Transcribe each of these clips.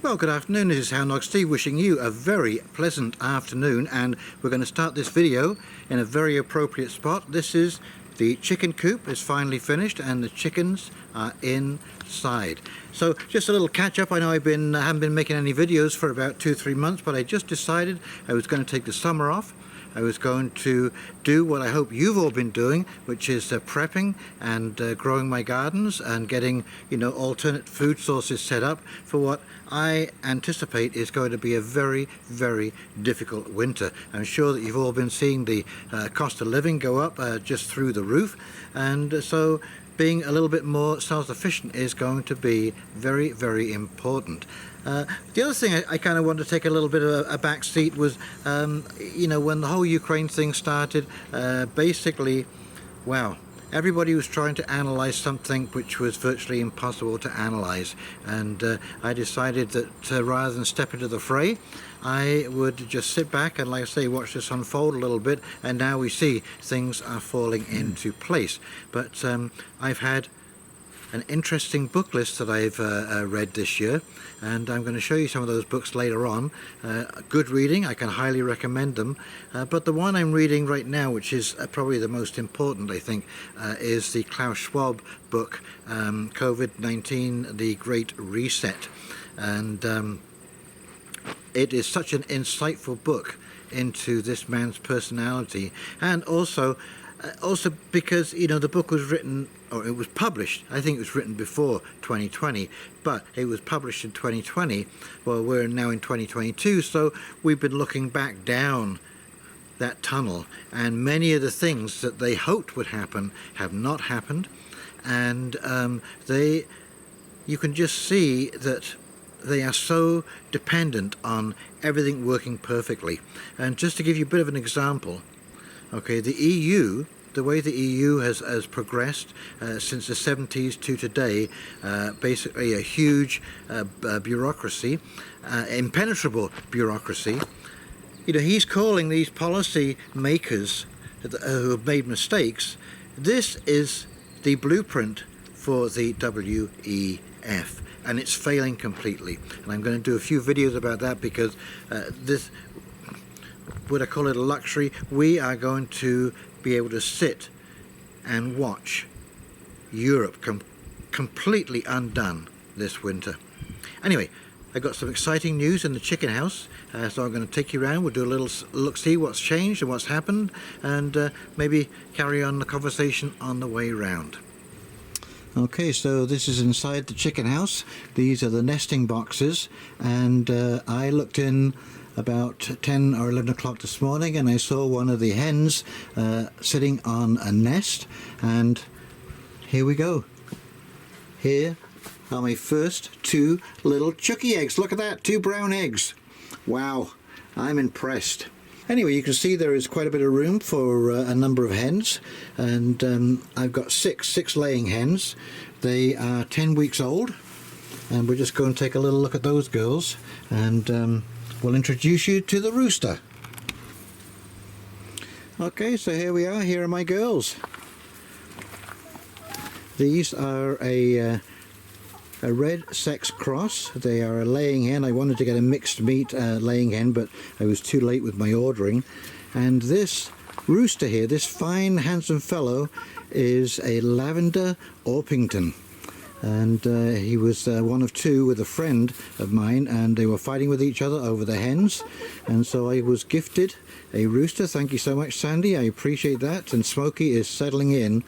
Well, good afternoon, this is Houndog Steve wishing you a very pleasant afternoon, and we're going to start this video in a very appropriate spot. This is the chicken coop is finally finished and the chickens are inside. So just a little catch up. I know haven't been making any videos for about 2-3 months, but I just decided I was going to take the summer off. I was going to do what I hope you've all been doing, which is prepping and growing my gardens and getting, alternate food sources set up for what I anticipate is going to be a very, very difficult winter. I'm sure that you've all been seeing the cost of living go up just through the roof, and so being a little bit more self-sufficient is going to be very, very important. The other thing I kind of wanted to take a little bit of a back seat was, when the whole Ukraine thing started, basically, wow, everybody was trying to analyze something which was virtually impossible to analyze, and I decided that rather than step into the fray, I would just sit back and, like I say, watch this unfold a little bit, and now we see things are falling into place. But I've had an interesting book list that I've read this year, and I'm going to show you some of those books later on. Good reading, I can highly recommend them, but the one I'm reading right now, which is probably the most important, I think, is the Klaus Schwab book, COVID-19, The Great Reset, and it is such an insightful book into this man's personality, and also because the book was written, or it was published, I think it was written before 2020, but it was published in 2020. Well, we're now in 2022, so we've been looking back down that tunnel, and many of the things that they hoped would happen have not happened, and you can just see that they are so dependent on everything working perfectly. And just to give you a bit of an example, okay, the EU, the way the EU has progressed since the 70s to today, basically a huge bureaucracy, impenetrable bureaucracy. He's calling these policy makers who have made mistakes, this is the blueprint for the WEF, and it's failing completely. And I'm going to do a few videos about that, because this, would I call it a luxury? We are going to be able to sit and watch Europe completely undone this winter. Anyway, I got some exciting news in the chicken house, so I'm going to take you around. We'll do a little look-see what's changed and what's happened, and maybe carry on the conversation on the way round. Okay, so this is inside the chicken house. These are the nesting boxes, and I looked in about 10 or 11 o'clock this morning, and I saw one of the hens sitting on a nest, and here we go. Here are my first 2 little chooky eggs. Look at that, 2 brown eggs. Wow, I'm impressed. Anyway, you can see there is quite a bit of room for a number of hens, and I've got six laying hens. They are 10 weeks old, and we're just going to take a little look at those girls, and we'll introduce you to the rooster. Okay, so here we are. Here are my girls. These are a red sex cross. They are a laying hen. I wanted to get a mixed meat laying hen, but I was too late with my ordering. And this rooster here, this fine handsome fellow, is a lavender Orpington, and he was one of 2 with a friend of mine, and they were fighting with each other over the hens, and so I was gifted a rooster. Thank you so much, Sandy, I appreciate that. And Smokey is settling in.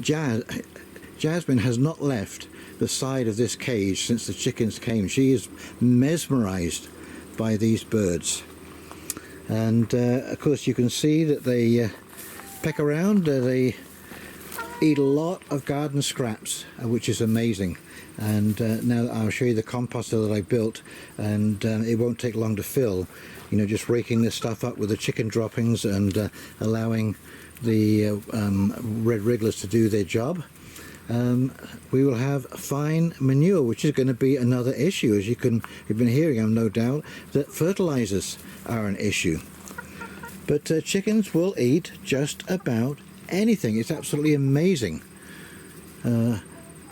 Jasmine has not left the side of this cage since the chickens came. She is mesmerized by these birds, and of course you can see that they peck around. They eat a lot of garden scraps, which is amazing. And now I'll show you the composter that I built, and it won't take long to fill. Just raking this stuff up with the chicken droppings and allowing the red wrigglers to do their job. We will have fine manure, which is going to be another issue. As you've been hearing, I've no doubt that fertilizers are an issue. But chickens will eat just about anything. It's absolutely amazing.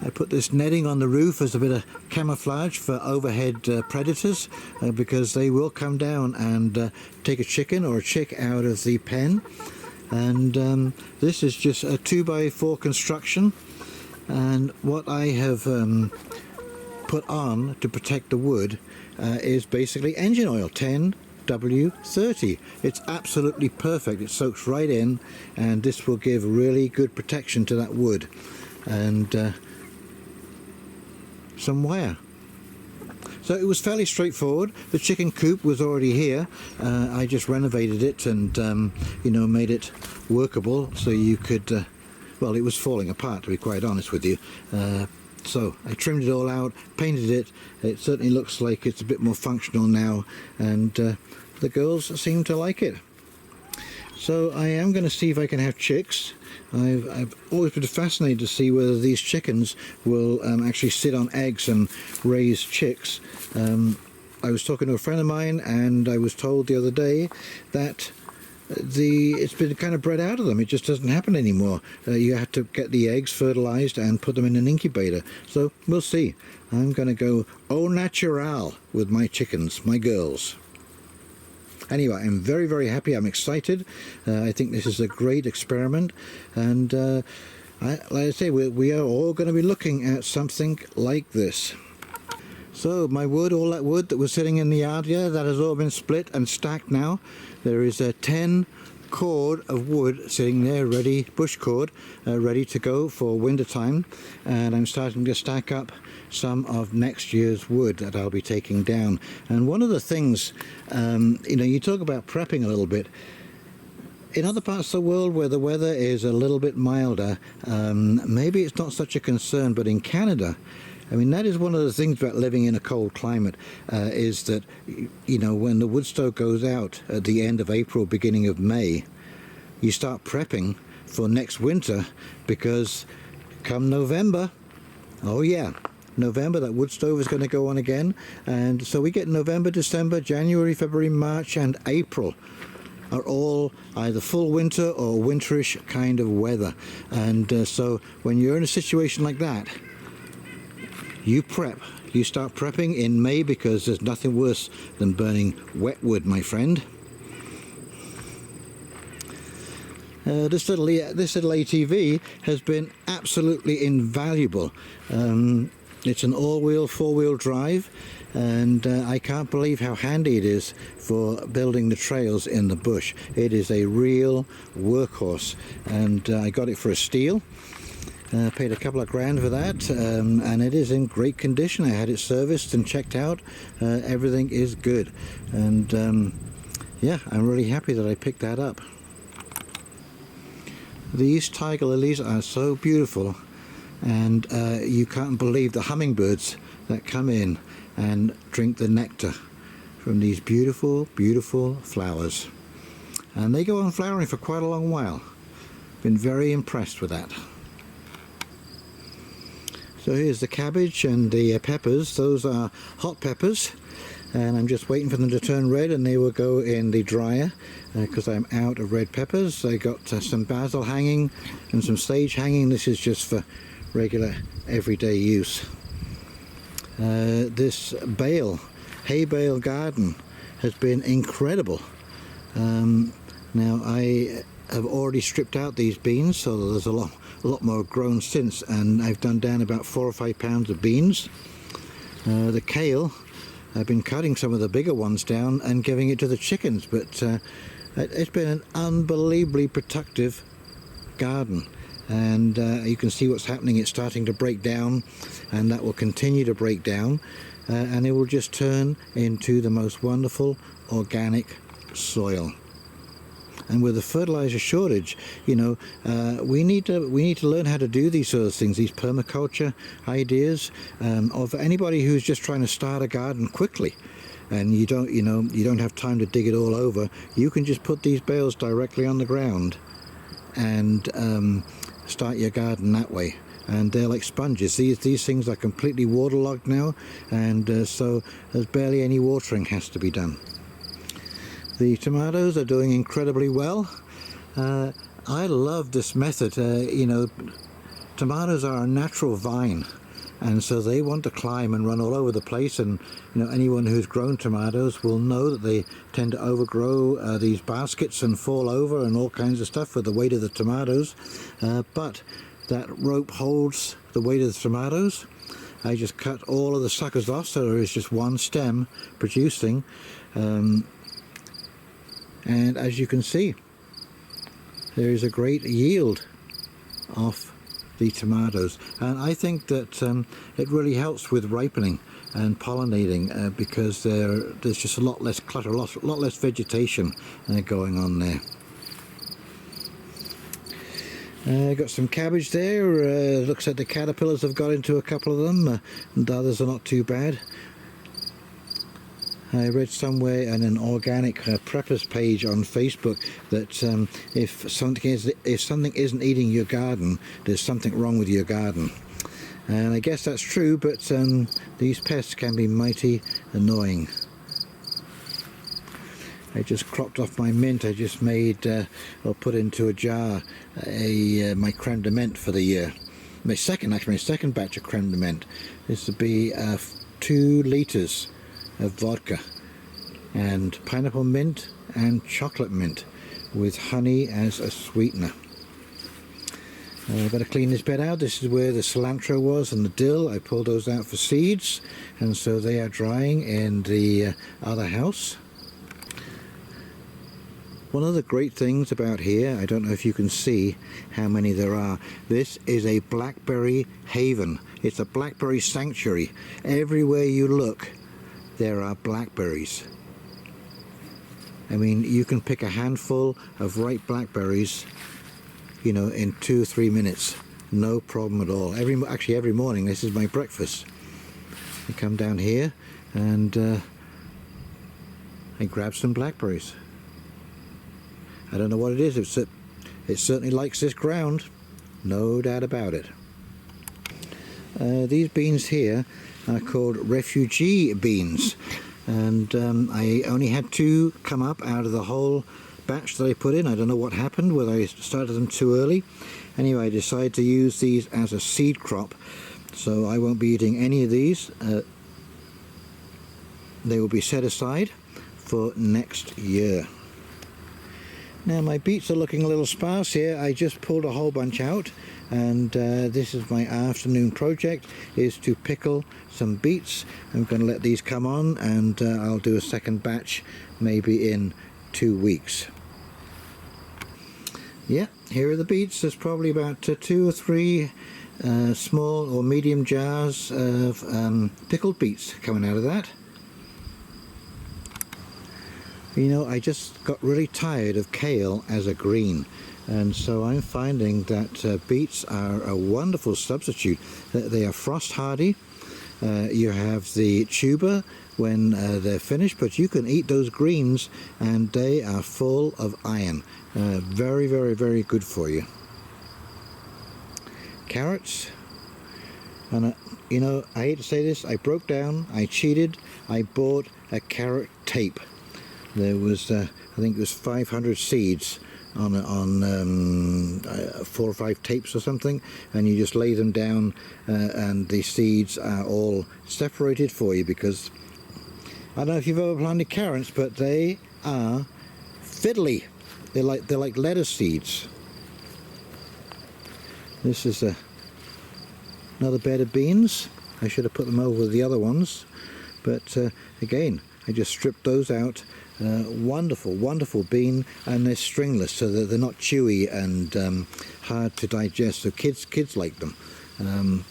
I put this netting on the roof as a bit of camouflage for overhead predators, because they will come down and take a chicken or a chick out of the pen. And this is just a 2x4 construction, and what I have put on to protect the wood is basically engine oil, 10W30. It's absolutely perfect. It soaks right in, and this will give really good protection to that wood. And some wire. So it was fairly straightforward. The chicken coop was already here. I just renovated it and you know, made it workable so you could well, it was falling apart, to be quite honest with you. So I trimmed it all out, painted it. It certainly looks like it's a bit more functional now, and the girls seem to like it. So I am going to see if I can have chicks. I've always been fascinated to see whether these chickens will actually sit on eggs and raise chicks. I was talking to a friend of mine, and I was told the other day that it's been kind of bred out of them. It just doesn't happen anymore. You have to get the eggs fertilized and put them in an incubator. So we'll see. I'm going to go au natural with my chickens, my girls. Anyway, I'm very, very happy. I'm excited. I think this is a great experiment, and like I say, we are all going to be looking at something like this. So my wood, all that wood that was sitting in the yard, yeah, that has all been split and stacked now. There is a 10 cord of wood sitting there ready, bush cord, ready to go for winter time, and I'm starting to stack up some of next year's wood that I'll be taking down. And one of the things, you know, you talk about prepping a little bit. In other parts of the world where the weather is a little bit milder, maybe it's not such a concern, but in Canada, I mean, that is one of the things about living in a cold climate, is that, you know, when the wood stove goes out at the end of April, beginning of May, you start prepping for next winter, because come November, oh yeah, November, that wood stove is going to go on again. And so we get November, December, January, February, March and April are all either full winter or winterish kind of weather. And so when you're in a situation like that, you prep. You start prepping in May, because there's nothing worse than burning wet wood, my friend. This little ATV has been absolutely invaluable. It's an all-wheel, four-wheel drive, and I can't believe how handy it is for building the trails in the bush. It is a real workhorse, and I got it for a steal. Paid a couple of grand for that, and it is in great condition. I had it serviced and checked out. Everything is good, and yeah, I'm really happy that I picked that up. These tiger lilies are so beautiful, and you can't believe the hummingbirds that come in and drink the nectar from these beautiful, beautiful flowers. And they go on flowering for quite a long while. Been very impressed with that. So here's the cabbage and the peppers. Those are hot peppers, and I'm just waiting for them to turn red, and they will go in the dryer because I'm out of red peppers. I got some basil hanging and some sage hanging. This is just for regular everyday use. This hay bale garden has been incredible. Now I have already stripped out these beans, so there's a lot more grown since, and I've done down about 4 or 5 pounds of beans. The kale, I've been cutting some of the bigger ones down and giving it to the chickens, but it's been an unbelievably productive garden, and you can see what's happening. It's starting to break down, and that will continue to break down, and it will just turn into the most wonderful organic soil. And with the fertilizer shortage, you know, we need to learn how to do these sort of things, these permaculture ideas. Or for anybody who's just trying to start a garden quickly, and you don't have time to dig it all over, you can just put these bales directly on the ground and start your garden that way. And they're like sponges. These things are completely waterlogged now, and so there's barely any watering has to be done. The tomatoes are doing incredibly well. I love this method. You know, tomatoes are a natural vine, and so they want to climb and run all over the place, and anyone who's grown tomatoes will know that they tend to overgrow these baskets and fall over and all kinds of stuff with the weight of the tomatoes, but that rope holds the weight of the tomatoes. I just cut all of the suckers off so there is just one stem producing, and as you can see, there is a great yield of the tomatoes, and I think that it really helps with ripening and pollinating, because there's just a lot less clutter, a lot less vegetation going on there. Got some cabbage there. Looks like the caterpillars have got into a couple of them, and the others are not too bad. I read somewhere in an organic preppers page on Facebook that if something isn't eating your garden, there's something wrong with your garden. And I guess that's true, but these pests can be mighty annoying. I just cropped off my mint. I just made, or put into a jar, my creme de menthe for the year. My second batch of creme de menthe. This would be 2 litres of vodka and pineapple mint and chocolate mint with honey as a sweetener. I've got to clean this bed out. This is where the cilantro was and the dill. I pulled those out for seeds, and so they are drying in the other house. One of the great things about here, I don't know if you can see how many there are, this is a blackberry haven. It's a Blackberry Sanctuary. Everywhere you look, there are blackberries. I mean, you can pick a handful of ripe blackberries, in 2 or 3 minutes. No problem at all. Actually, every morning, this is my breakfast. I come down here and I grab some blackberries. I don't know what it is. It certainly likes this ground, no doubt about it. These beans here are called Refugee Beans, and I only had 2 come up out of the whole batch that I put in. I don't know what happened, whether I started them too early. Anyway, I decided to use these as a seed crop, so I won't be eating any of these. They will be set aside for next year. Now my beets are looking a little sparse here. I just pulled a whole bunch out, and this is my afternoon project, is to pickle some beets. I'm going to let these come on, and I'll do a second batch maybe in 2 weeks. Yeah, here are the beets. There's probably about 2 or 3 small or medium jars of pickled beets coming out of that. I just got really tired of kale as a green, and so I'm finding that beets are a wonderful substitute. They are frost hardy. You have the tuber when they're finished, but you can eat those greens and they are full of iron. Very, very, very good for you. Carrots, and I hate to say this, I broke down, I cheated, I bought a carrot tape. There was, I think it was 500 seeds on 4 or 5 tapes or something, and you just lay them down, and the seeds are all separated for you, because I don't know if you've ever planted carrots, but they are fiddly. They're like lettuce seeds. This is another bed of beans. I should have put them over the other ones, but again, I just stripped those out. Wonderful, wonderful bean, and they're stringless, so that they're not chewy and hard to digest. So kids like them. I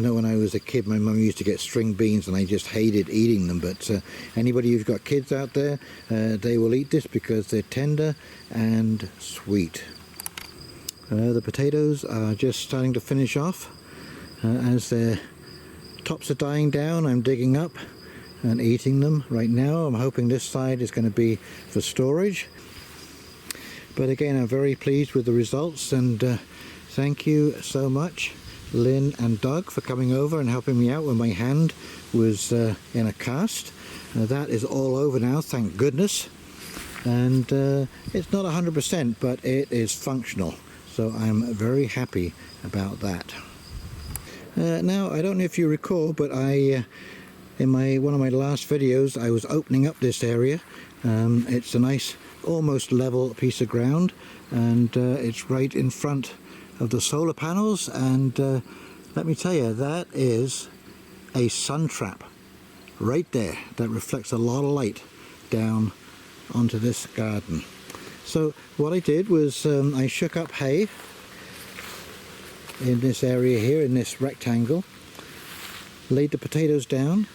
know when I was a kid, my mum used to get string beans, and I just hated eating them. But anybody who's got kids out there, they will eat this because they're tender and sweet. The potatoes are just starting to finish off. As their tops are dying down, I'm digging up and eating them right now. I'm hoping this side is going to be for storage. But again, I'm very pleased with the results, and thank you so much, Lynn and Doug, for coming over and helping me out when my hand was in a cast. That is all over now, thank goodness. And it's not 100%, but it is functional. So I'm very happy about that. Now, I don't know if you recall, but in one of my last videos I was opening up this area. It's a nice almost level piece of ground, and it's right in front of the solar panels, and let me tell you, that is a sun trap right there that reflects a lot of light down onto this garden. So what I did was I shook up hay in this area here, in this rectangle, laid the potatoes down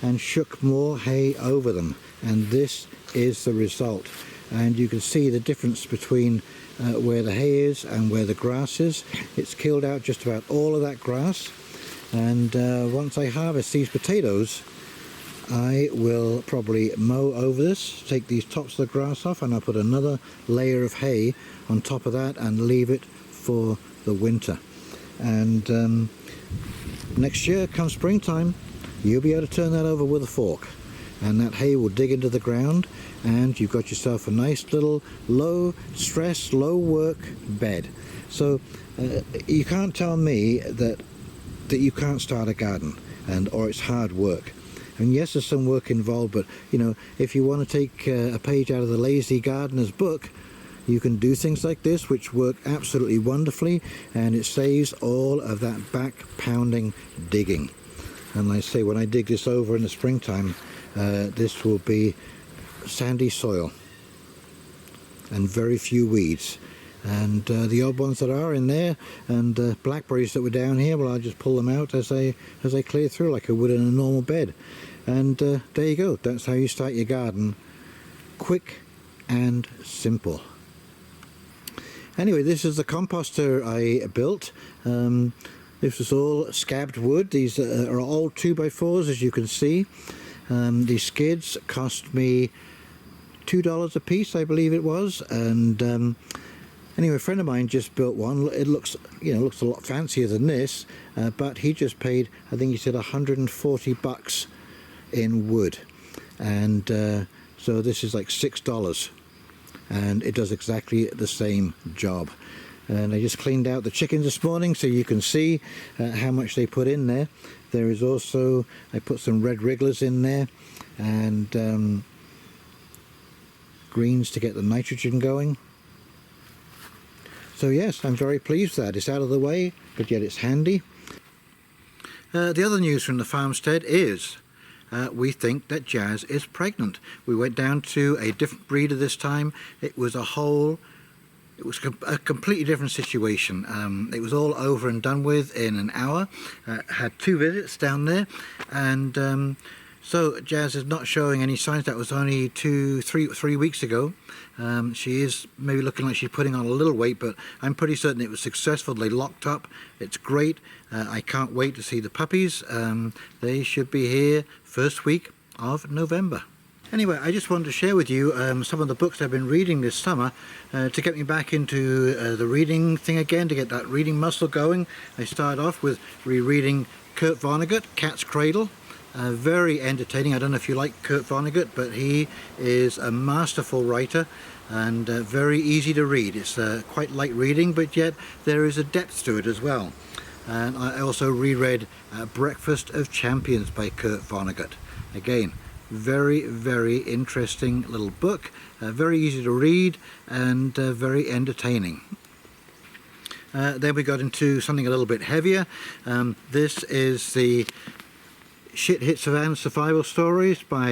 and shook more hay over them, and this is the result. And you can see the difference between where the hay is and where the grass is. It's killed out just about all of that grass, and once I harvest these potatoes, I will probably mow over this, take these tops of the grass off, and I'll put another layer of hay on top of that and leave it for the winter. And next year, come springtime, you'll be able to turn that over with a fork, and that hay will dig into the ground, and you've got yourself a nice little low stress, low work bed. So you can't tell me that you can't start a garden, or it's hard work. And yes, there's some work involved, but you know, if you want to take a page out of the Lazy Gardener's book, you can do things like this, which work absolutely wonderfully, and it saves all of that back pounding digging. And like I say, when I dig this over in the springtime, this will be sandy soil and very few weeds, and the odd ones that are in there, and blackberries that were down here, well, I'll just pull them out as I clear through, like I would in a normal bed. And there you go. That's how you start your garden, quick and simple. Anyway, this is the composter I built. This was all scabbed wood. These are all 2x4s, as you can see. These skids cost me $2 a piece, I believe it was. And anyway, a friend of mine just built one. It looks, looks a lot fancier than this, but he just paid, I think he said, $140 in wood. And so this is like $6. And it does exactly the same job. And I just cleaned out the chickens this morning, so you can see how much they put in there. There is also, I put some red wrigglers in there, and greens to get the nitrogen going. So yes, I'm very pleased with that. It's out of the way, but yet it's handy. The other news from the farmstead is we think that Jazz is pregnant. We went down to a different breeder this time. It was a completely different situation. It was all over and done with in an hour. Had 2 visits down there, and so Jazz is not showing any signs. That was only 3 weeks ago. She is maybe looking like she's putting on a little weight, but I'm pretty certain it was successful. They locked up. It's great. I can't wait to see the puppies. They should be here first week of November. Anyway, I just wanted to share with you some of the books I've been reading this summer to get me back into the reading thing again, to get that reading muscle going. I started off with rereading Kurt Vonnegut, Cat's Cradle. Very entertaining. I don't know if you like Kurt Vonnegut, but he is a masterful writer and very easy to read. It's quite light reading, but yet there is a depth to it as well. And I also reread Breakfast of Champions by Kurt Vonnegut. Again, very, very interesting little book, very easy to read and very entertaining. Then we got into something a little bit heavier. This is the Shit Hit Savannah Survival Stories by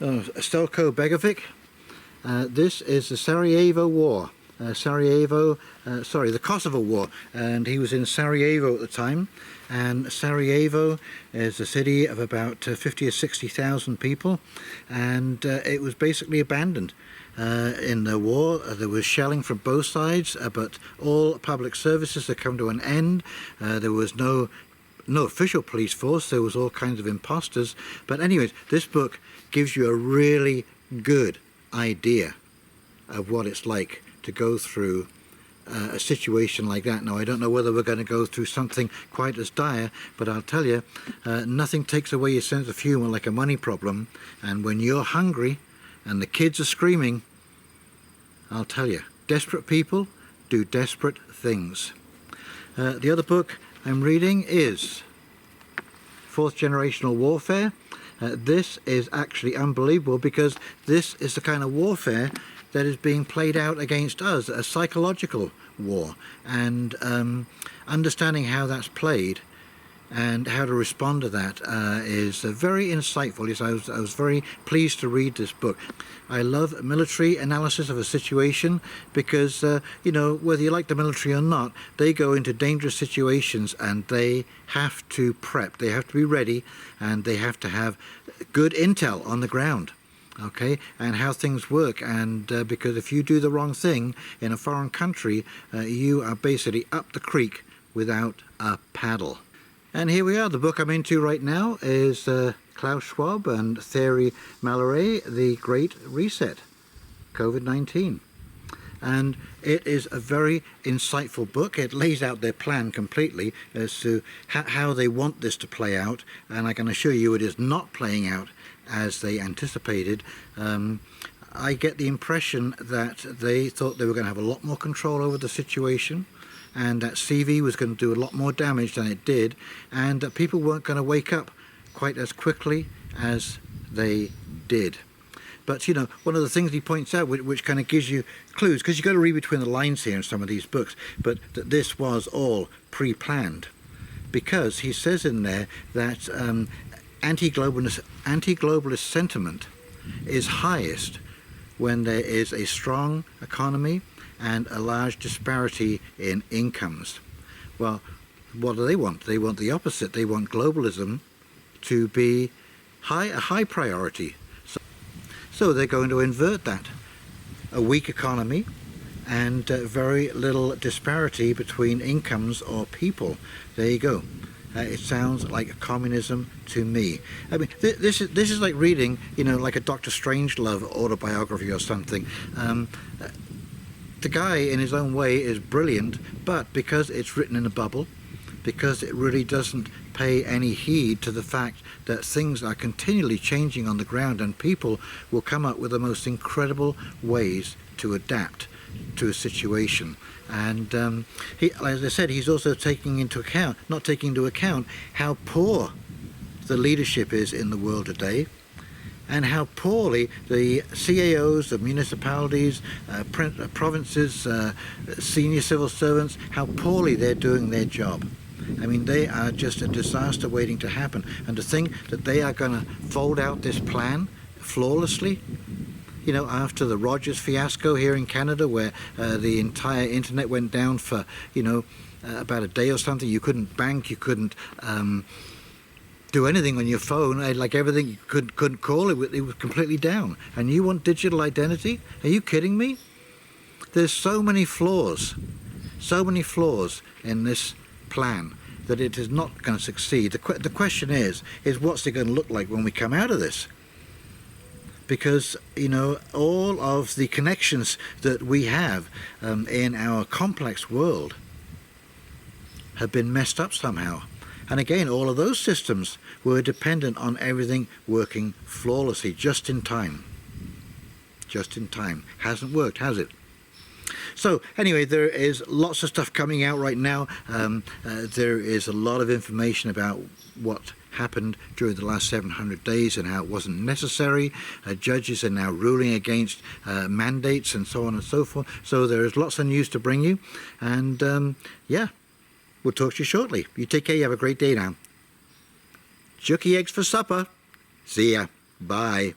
Stelko Begovic. This is the Sarajevo War. The Kosovo War, and he was in Sarajevo at the time. And Sarajevo is a city of about 50 or 60,000 people, and it was basically abandoned. In the war, there was shelling from both sides, but all public services had come to an end. There was no official police force. There was all kinds of imposters. But anyways, this book gives you a really good idea of what it's like to go through a situation like that. Now, I don't know whether we're going to go through something quite as dire, but I'll tell you, nothing takes away your sense of humour like a money problem. And when you're hungry and the kids are screaming, I'll tell you, desperate people do desperate things. The other book I'm reading is Fourth Generational Warfare. This is actually unbelievable, because this is the kind of warfare that is being played out against us, a psychological war, and understanding how that's played and how to respond to that is very insightful. Yes, I was very pleased to read this book. I love military analysis of a situation because, you know, whether you like the military or not, they go into dangerous situations and they have to prep, they have to be ready, and they have to have good intel on the ground. Okay, and how things work, and because if you do the wrong thing in a foreign country, you are basically up the creek without a paddle. And here we are. The book I'm into right now is Klaus Schwab and Thierry Malloret, The Great Reset, COVID-19. And it is a very insightful book. It lays out their plan completely as to how they want this to play out, and I can assure you it is not playing out as they anticipated. I get the impression that they thought they were going to have a lot more control over the situation, and that CV was going to do a lot more damage than it did, and that people weren't going to wake up quite as quickly as they did. But, you know, one of the things he points out, which kind of gives you clues, because you've got to read between the lines here in some of these books, but that this was all pre-planned, because he says in there that anti-globalist sentiment is highest when there is a strong economy and a large disparity in incomes. Well, what do they want? They want the opposite. They want globalism to be a high priority. So they're going to invert that. A weak economy and very little disparity between incomes or people. There you go. It sounds like communism to me. I mean, this is like reading, you know, like a Dr. Strangelove autobiography or something. The guy, in his own way, is brilliant, but because it's written in a bubble, because it really doesn't pay any heed to the fact that things are continually changing on the ground, and people will come up with the most incredible ways to adapt to a situation. And as I said, he's also not taking into account how poor the leadership is in the world today, and how poorly the CAOs of municipalities, provinces, senior civil servants, how poorly they're doing their job. I mean, they are just a disaster waiting to happen. And to think that they are going to fold out this plan flawlessly, you know, after the Rogers fiasco here in Canada, where the entire internet went down for, you know, about a day or something. You couldn't bank, you couldn't do anything on your phone. Like everything, you couldn't call, it was completely down. And you want digital identity? Are you kidding me? There's so many flaws in this plan that it is not going to succeed. The question is what's it going to look like when we come out of this? Because, you know, all of the connections that we have in our complex world have been messed up somehow. And again, all of those systems were dependent on everything working flawlessly, just in time. Just in time. Hasn't worked, has it? So anyway, there is lots of stuff coming out right now. There is a lot of information about what happened during the last 700 days and how it wasn't necessary. Judges are now ruling against mandates and so on and so forth. So there is lots of news to bring you. And yeah, we'll talk to you shortly. You take care. You have a great day now. Jerky eggs for supper. See ya. Bye.